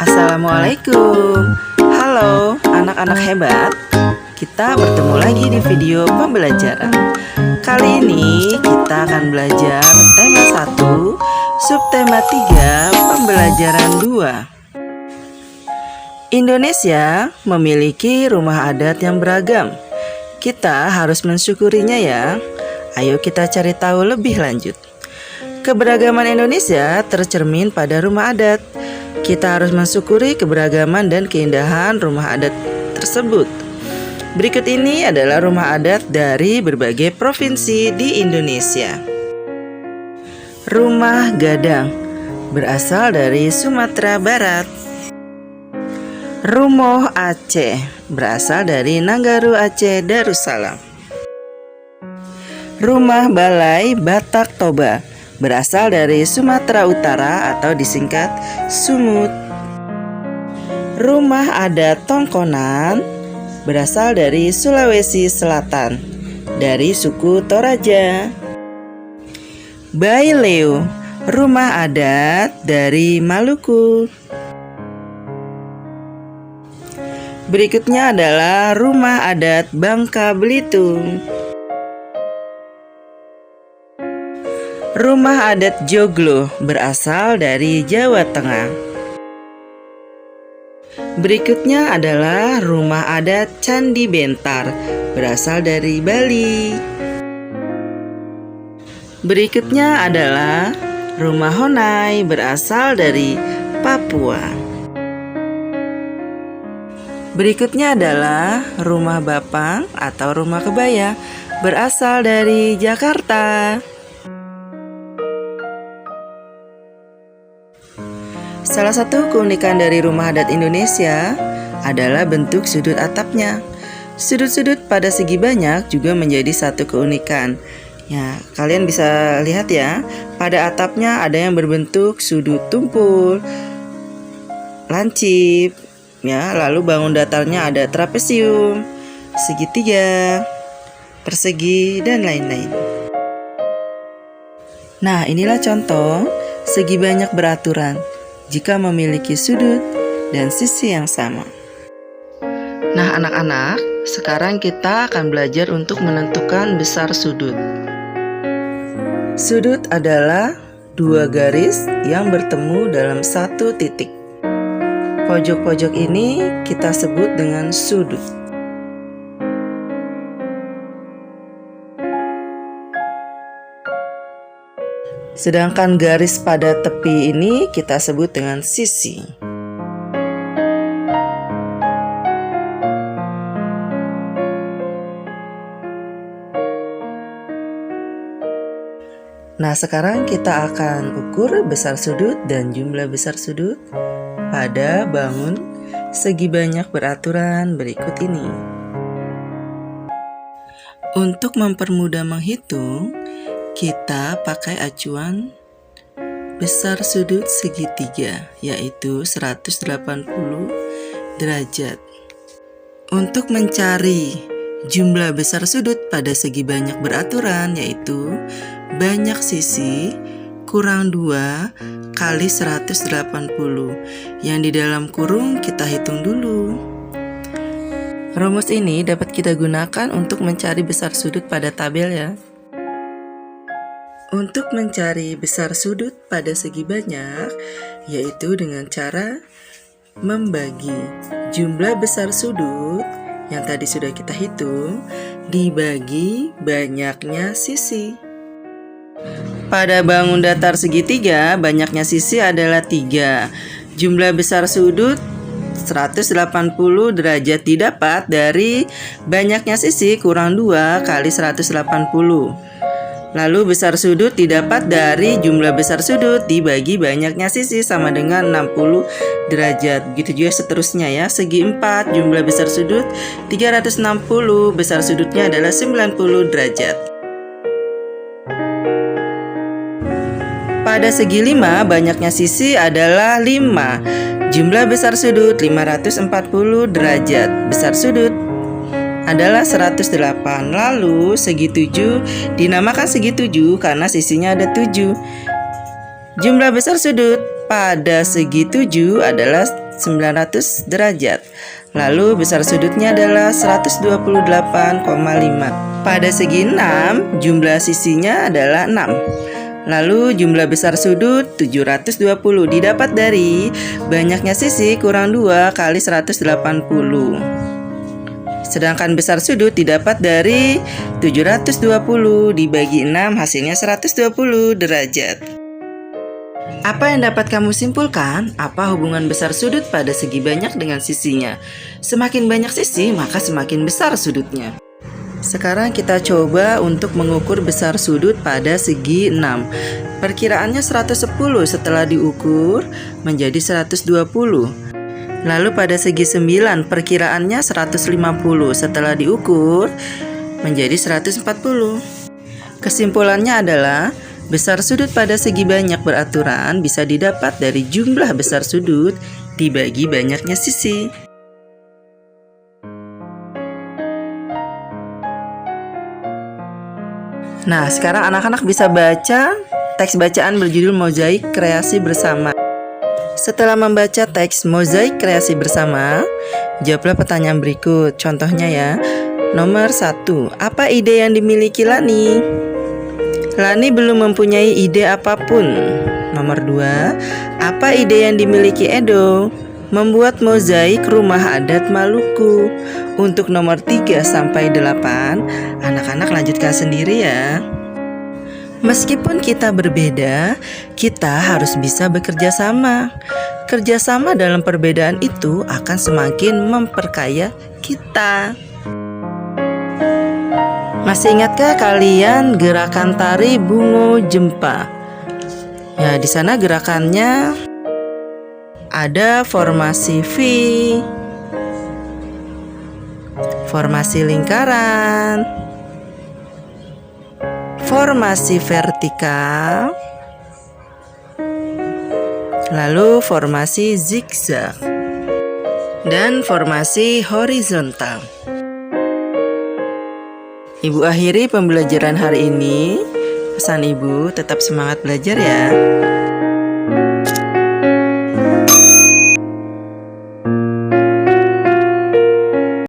Assalamualaikum. Halo anak-anak hebat. Kita bertemu lagi di video pembelajaran. Kali ini kita akan belajar tema 1, subtema 3, pembelajaran 2. Indonesia memiliki rumah adat yang beragam. Kita harus mensyukurinya ya. Ayo kita cari tahu lebih lanjut. Keberagaman Indonesia tercermin pada rumah adat. Kita harus mensyukuri keberagaman dan keindahan rumah adat tersebut. Berikut ini adalah rumah adat dari berbagai provinsi di Indonesia. Rumah Gadang berasal dari Sumatera Barat. Rumoh Aceh berasal dari Nanggaru Aceh Darussalam. Rumah Balai Batak Toba berasal dari Sumatera Utara atau disingkat Sumut. Rumah adat Tongkonan berasal dari Sulawesi Selatan, dari suku Toraja. Baileo, rumah adat dari Maluku. Berikutnya adalah rumah adat Bangka Belitung. Rumah adat Joglo berasal dari Jawa Tengah. Berikutnya adalah rumah adat Candi Bentar berasal dari Bali. Berikutnya adalah rumah Honai berasal dari Papua. Berikutnya adalah rumah Bapang atau rumah kebaya berasal dari Jakarta. Salah satu keunikan dari rumah adat Indonesia adalah bentuk sudut atapnya. Sudut-sudut pada segi banyak juga menjadi satu keunikan. Ya, kalian bisa lihat ya, pada atapnya ada yang berbentuk sudut tumpul, lancip, ya, lalu bangun datarnya ada trapesium, segitiga, persegi, dan lain-lain. Nah, inilah contoh segi banyak beraturan jika memiliki sudut dan sisi yang sama. Nah anak-anak, sekarang kita akan belajar untuk menentukan besar sudut. Sudut adalah dua garis yang bertemu dalam satu titik. Pojok-pojok ini kita sebut dengan sudut. Sedangkan garis pada tepi ini kita sebut dengan sisi. Nah, sekarang kita akan ukur besar sudut dan jumlah besar sudut pada bangun segi banyak beraturan berikut ini. Untuk mempermudah menghitung, kita pakai acuan besar sudut segitiga, yaitu 180 derajat. Untuk mencari jumlah besar sudut pada segi banyak beraturan, yaitu banyak sisi kurang 2 kali 180. Yang di dalam kurung kita hitung dulu. Rumus ini dapat kita gunakan untuk mencari besar sudut pada tabel ya. Untuk mencari besar sudut pada segi banyak, yaitu dengan cara membagi jumlah besar sudut yang tadi sudah kita hitung dibagi banyaknya sisi. Pada bangun datar segitiga, banyaknya sisi adalah 3. Jumlah besar sudut 180 derajat didapat dari banyaknya sisi kurang 2 kali 180. Lalu besar sudut didapat dari jumlah besar sudut dibagi banyaknya sisi sama dengan 60 derajat. Begitu juga seterusnya ya. Segi 4 jumlah besar sudut 360, besar sudutnya adalah 90 derajat. Pada segi 5 banyaknya sisi adalah 5. Jumlah besar sudut 540 derajat. Besar sudut adalah 108. Lalu segi 7 dinamakan segi 7 karena sisinya ada 7. Jumlah besar sudut pada segi 7 adalah 900 derajat. Lalu besar sudutnya adalah 128,5. Pada segi 6, jumlah sisinya adalah 6. Lalu jumlah besar sudut 720 didapat dari banyaknya sisi kurang 2 kali 180. Sedangkan besar sudut didapat dari 720 dibagi 6, hasilnya 120 derajat. Apa yang dapat kamu simpulkan? Apa hubungan besar sudut pada segi banyak dengan sisinya? Semakin banyak sisi, maka semakin besar sudutnya. Sekarang kita coba untuk mengukur besar sudut pada segi 6. Perkiraannya 110 setelah diukur menjadi 120. Lalu pada segi 9 perkiraannya 150 setelah diukur menjadi 140. Kesimpulannya adalah besar sudut pada segi banyak beraturan bisa didapat dari jumlah besar sudut dibagi banyaknya sisi. Nah, sekarang anak-anak bisa baca teks bacaan berjudul Mozaik Kreasi Bersama. Setelah membaca teks Mozaik Kreasi Bersama, jawablah pertanyaan berikut. Contohnya ya. Nomor 1, apa ide yang dimiliki Lani? Lani belum mempunyai ide apapun. Nomor 2, apa ide yang dimiliki Edo? Membuat mozaik rumah adat Maluku. Untuk nomor 3 sampai 8, anak-anak lanjutkan sendiri ya. Meskipun kita berbeda, kita harus bisa bekerja sama. Kerjasama dalam perbedaan itu akan semakin memperkaya kita. Masih ingatkah kalian gerakan tari Bungo Jempa? Ya, di sana gerakannya ada formasi V, formasi lingkaran, formasi vertikal, lalu formasi zigzag, dan formasi horizontal. Ibu akhiri pembelajaran hari ini. Pesan ibu, tetap semangat belajar ya.